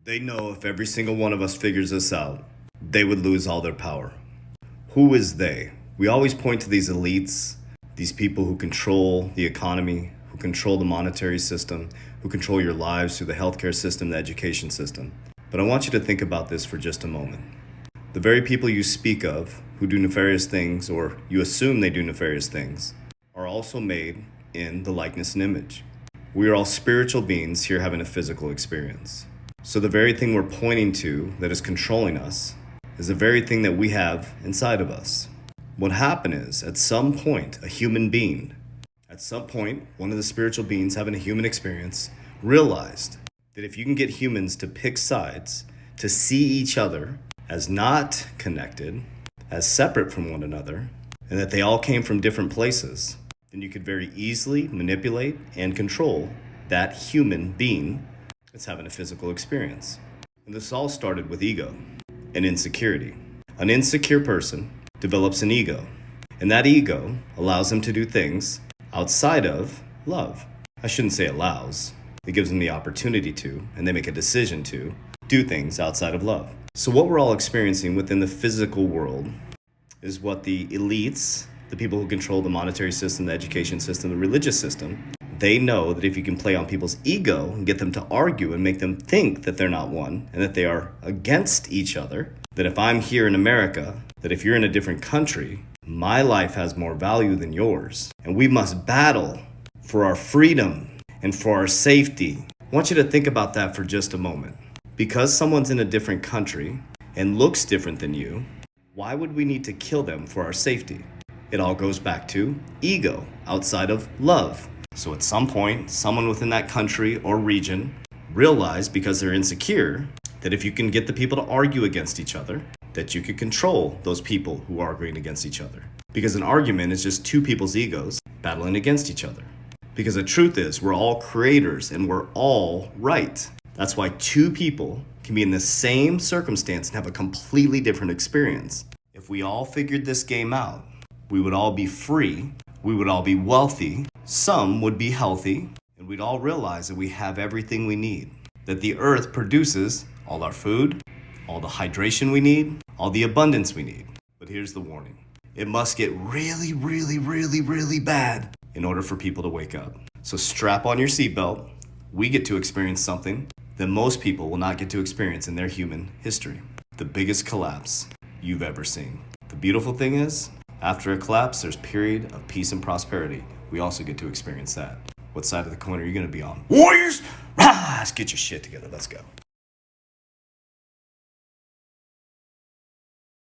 They know if every single one of us figures this out, they would lose all their power. Who is they? We always point to these elites, these people who control the economy, who control the monetary system, who control your lives through the healthcare system, the education system. But I want you to think about this for just a moment. The very people you speak of who do nefarious things, or you assume they do nefarious things, are also made in the likeness and image. We are all spiritual beings here having a physical experience. So the very thing we're pointing to that is controlling us is the very thing that we have inside of us. What happened is, at some point, a human being, at some point, one of the spiritual beings having a human experience, realized that if you can get humans to pick sides, to see each other as not connected, as separate from one another, and that they all came from different places, then you could very easily manipulate and control that human being that's having a physical experience. And this all started with ego and insecurity. An insecure person develops an ego, and that ego allows them to do things outside of love. I shouldn't say allows. It gives them the opportunity to, and they make a decision to, do things outside of love. So what we're all experiencing within the physical world is what the elites, the people who control the monetary system, the education system, the religious system, they know that if you can play on people's ego and get them to argue and make them think that they're not one and that they are against each other, that if I'm here in America, that if you're in a different country, my life has more value than yours. And we must battle for our freedom and for our safety. I want you to think about that for just a moment. Because someone's in a different country and looks different than you, why would we need to kill them for our safety? It all goes back to ego outside of love. So at some point, someone within that country or region realized, because they're insecure, that if you can get the people to argue against each other, that you could control those people who are arguing against each other. Because an argument is just two people's egos battling against each other. Because the truth is, we're all creators and we're all right. That's why two people can be in the same circumstance and have a completely different experience. If we all figured this game out, we would all be free, we would all be wealthy, some would be healthy, and we'd all realize that we have everything we need. That the earth produces all our food, all the hydration we need, all the abundance we need. But here's the warning. It must get really, really, really, really bad in order for people to wake up. So strap on your seatbelt. We get to experience something that most people will not get to experience in their human history. The biggest collapse you've ever seen. The beautiful thing is, after a collapse, there's a period of peace and prosperity. We also get to experience that. What side of the coin are you gonna be on? Warriors, rise! Get your shit together, let's go.